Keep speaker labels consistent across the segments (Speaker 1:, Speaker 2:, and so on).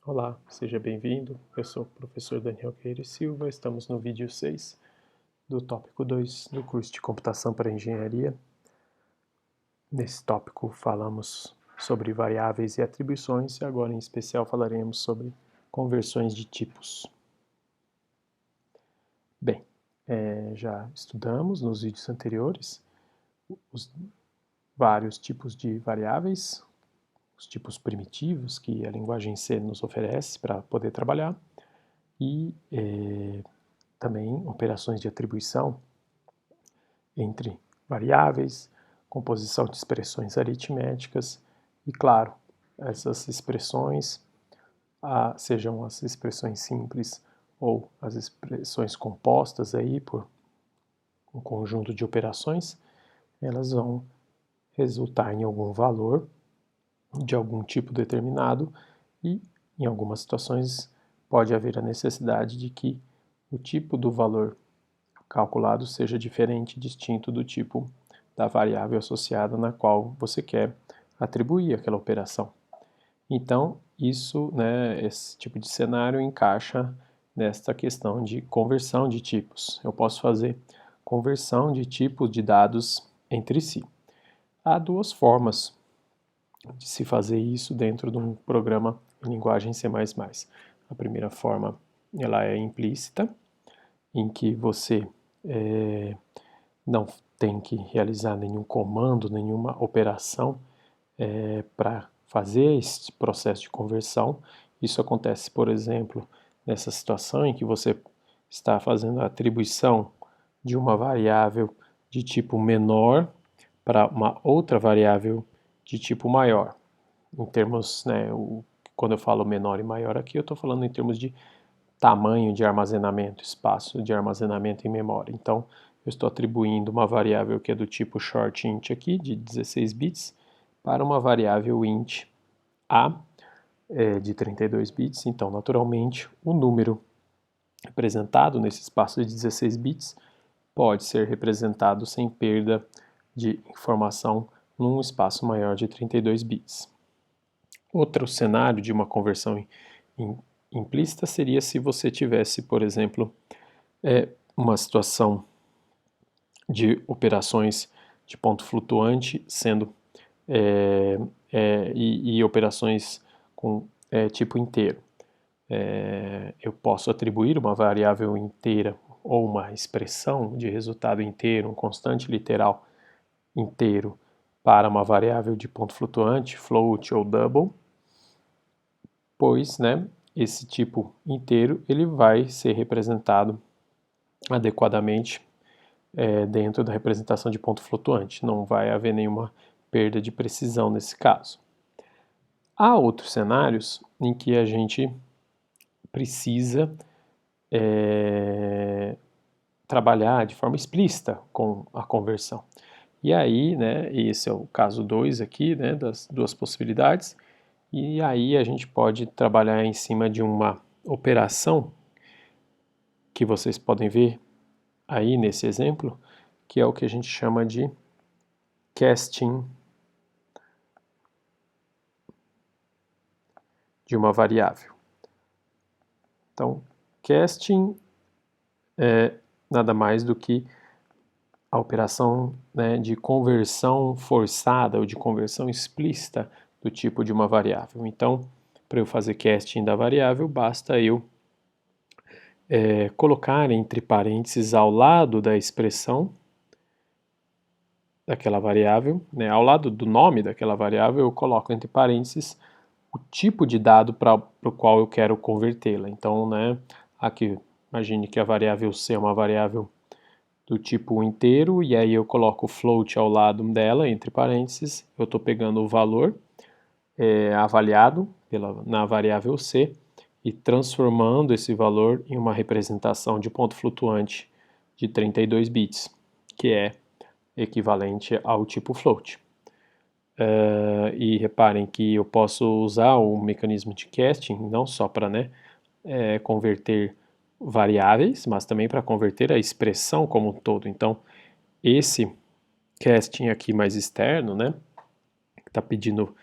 Speaker 1: Olá, seja bem-vindo. Eu sou o professor Daniel Queires Silva. Estamos no vídeo 6 do tópico 2 do curso de Computação para Engenharia. Nesse tópico falamos sobre variáveis e atribuições e agora em especial falaremos sobre conversões de tipos. Bem, já estudamos nos vídeos anteriores os vários tipos de variáveis, os tipos primitivos que a linguagem C nos oferece para poder trabalhar e também operações de atribuição entre variáveis, composição de expressões aritméticas e, claro, essas expressões, sejam as expressões simples ou as expressões compostas aí por um conjunto de operações, elas vão resultar em algum valor de algum tipo determinado e, em algumas situações, pode haver a necessidade de que o tipo do valor calculado seja diferente, distinto do tipo da variável associada na qual você quer atribuir aquela operação. Então, esse tipo de cenário encaixa nesta questão de conversão de tipos. Eu posso fazer conversão de tipos de dados entre si. Há duas formas de se fazer isso dentro de um programa em linguagem C++. A primeira forma, ela é implícita, em que você não tem que realizar nenhum comando, nenhuma operação para fazer esse processo de conversão. Isso acontece, por exemplo, nessa situação em que você está fazendo a atribuição de uma variável de tipo menor para uma outra variável de tipo maior. Em termos, quando eu falo menor e maior aqui, eu estou falando em termos de tamanho de armazenamento, espaço de armazenamento em memória. Então, eu estou atribuindo uma variável que é do tipo short int aqui, de 16 bits, para uma variável int a de 32 bits. Então, naturalmente, o número representado nesse espaço de 16 bits pode ser representado sem perda de informação num espaço maior de 32 bits. Outro cenário de uma conversão implícita seria se você tivesse, por exemplo, uma situação de operações de ponto flutuante sendo e operações com tipo inteiro. Eu posso atribuir uma variável inteira ou uma expressão de resultado inteiro, um constante literal inteiro, para uma variável de ponto flutuante, float ou double, pois esse tipo inteiro ele vai ser representado adequadamente dentro da representação de ponto flutuante. Não vai haver nenhuma perda de precisão nesse caso. Há outros cenários em que a gente precisa trabalhar de forma explícita com a conversão. E aí, esse é o caso 2 aqui, das duas possibilidades, e aí a gente pode trabalhar em cima de uma operação que vocês podem ver aí nesse exemplo, que é o que a gente chama de casting de uma variável. Então, casting é nada mais do que a operação de conversão forçada ou de conversão explícita do tipo de uma variável. Então, para eu fazer casting da variável, basta eu colocar entre parênteses ao lado da expressão daquela variável, ao lado do nome daquela variável, eu coloco entre parênteses o tipo de dado para o qual eu quero convertê-la. Então, aqui, imagine que a variável C é uma variável do tipo inteiro, e aí eu coloco float ao lado dela, entre parênteses, eu estou pegando o valor avaliado na variável C e transformando esse valor em uma representação de ponto flutuante de 32 bits, que é equivalente ao tipo float. E reparem que eu posso usar o mecanismo de casting não só para converter variáveis, mas também para converter a expressão como um todo. Então, esse casting aqui mais externo, que está pedindo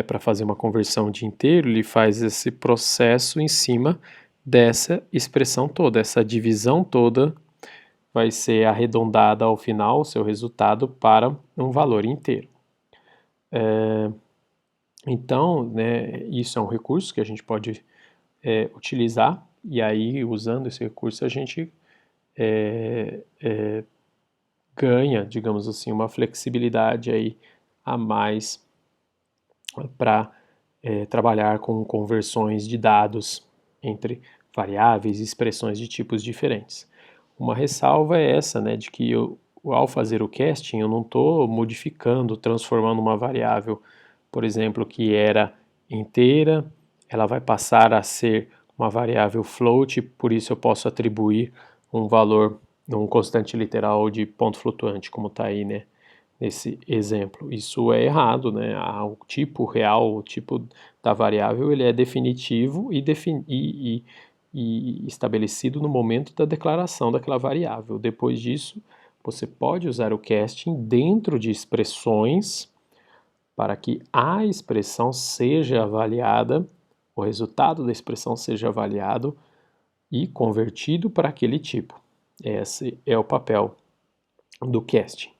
Speaker 1: para fazer uma conversão de inteiro, ele faz esse processo em cima dessa expressão toda, essa divisão toda vai ser arredondada ao final, o seu resultado, para um valor inteiro. Então, né, isso é um recurso que a gente pode utilizar, e aí, usando esse recurso, a gente ganha, digamos assim, uma flexibilidade aí a mais para trabalhar com conversões de dados entre variáveis e expressões de tipos diferentes. Uma ressalva é essa, né, de que ao fazer o casting, eu não estou modificando, transformando uma variável, por exemplo, que era inteira, ela vai passar a ser uma variável float, por isso eu posso atribuir um valor, um constante literal de ponto flutuante, como está aí, né, nesse exemplo. Isso é errado, né? O tipo real, o tipo da variável, ele é definitivo e estabelecido no momento da declaração daquela variável. Depois disso, você pode usar o casting dentro de expressões para que a expressão seja avaliada, o resultado da expressão seja avaliado e convertido para aquele tipo. Esse é o papel do casting.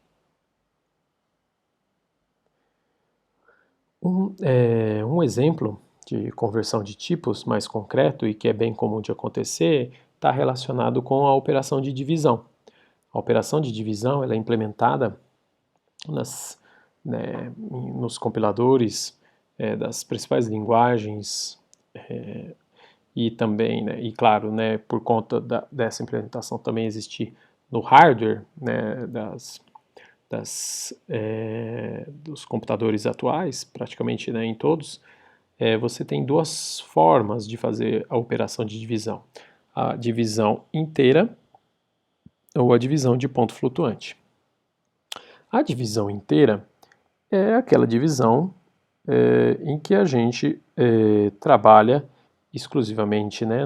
Speaker 1: Um exemplo de conversão de tipos mais concreto e que é bem comum de acontecer está relacionado com a operação de divisão. A operação de divisão ela é implementada nos compiladores das principais linguagens e também, né, e claro, né, por conta dessa implementação também existir no hardware, né, dos computadores atuais, praticamente, né, em todos, você tem duas formas de fazer a operação de divisão. A divisão inteira ou a divisão de ponto flutuante. A divisão inteira é aquela divisão em que a gente trabalha exclusivamente, né,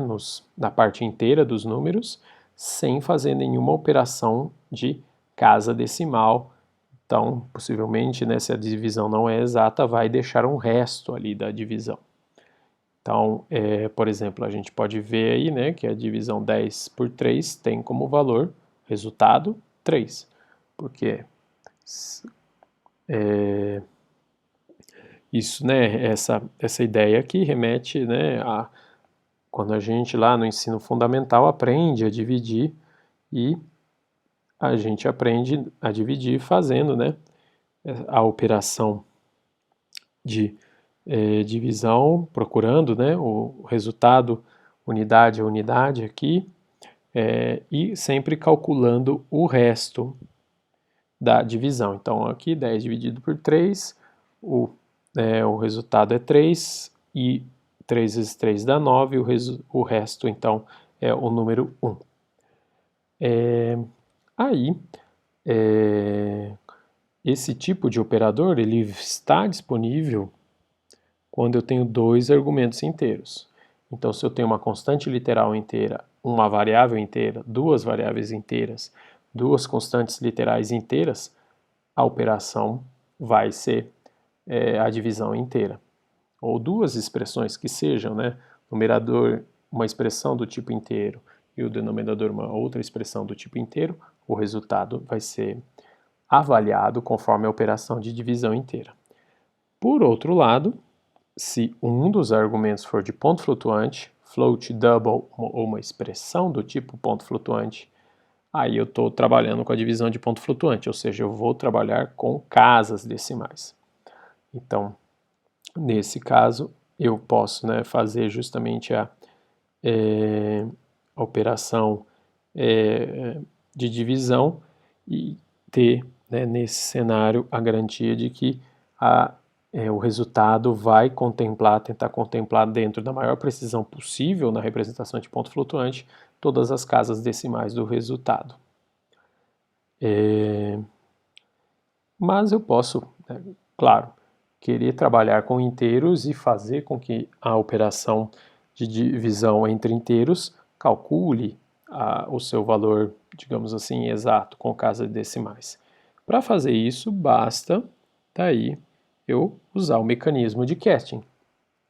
Speaker 1: na parte inteira dos números, sem fazer nenhuma operação de casa decimal. Então, possivelmente, né, se a divisão não é exata, vai deixar um resto ali da divisão. Então, por exemplo, a gente pode ver aí, né, que a divisão 10 por 3 tem como valor, resultado, 3. Porque isso, né, essa ideia aqui remete, né, a quando a gente lá no ensino fundamental aprende a dividir e a gente aprende a dividir fazendo, né, a operação de divisão, procurando, né, o resultado unidade a unidade aqui e sempre calculando o resto da divisão. Então aqui 10 dividido por 3, o resultado é 3 e 3 vezes 3 dá 9, o resto então é o número 1. Aí, esse tipo de operador ele está disponível quando eu tenho dois argumentos inteiros. Então, se eu tenho uma constante literal inteira, uma variável inteira, duas variáveis inteiras, duas constantes literais inteiras, a operação vai ser a divisão inteira. Ou duas expressões que sejam, né? Numerador, uma expressão do tipo inteiro e o denominador, uma outra expressão do tipo inteiro, o resultado vai ser avaliado conforme a operação de divisão inteira. Por outro lado, se um dos argumentos for de ponto flutuante, float, double ou uma expressão do tipo ponto flutuante, aí eu estou trabalhando com a divisão de ponto flutuante, ou seja, eu vou trabalhar com casas decimais. Então, nesse caso, eu posso, né, fazer justamente a operação de divisão e ter, né, nesse cenário a garantia de que o resultado vai tentar contemplar dentro da maior precisão possível na representação de ponto flutuante todas as casas decimais do resultado. Mas eu posso, né, claro, querer trabalhar com inteiros e fazer com que a operação de divisão entre inteiros calcule o seu valor, digamos assim, exato com casas decimais. Para fazer isso, basta, tá aí, eu usar o mecanismo de casting,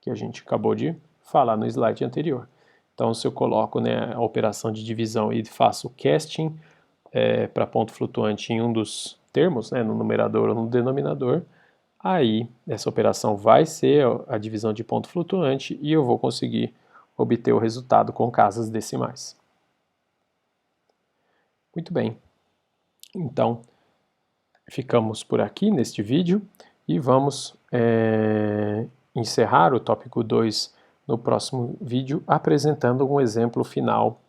Speaker 1: que a gente acabou de falar no slide anterior. Então, se eu coloco, né, a operação de divisão e faço casting para ponto flutuante em um dos termos, né, no numerador ou no denominador, aí essa operação vai ser a divisão de ponto flutuante e eu vou conseguir obter o resultado com casas decimais. Muito bem. Então, ficamos por aqui neste vídeo e vamos encerrar o tópico 2 no próximo vídeo apresentando um exemplo final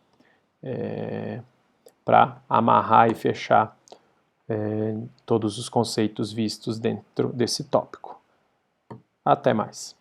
Speaker 1: para amarrar e fechar todos os conceitos vistos dentro desse tópico. Até mais!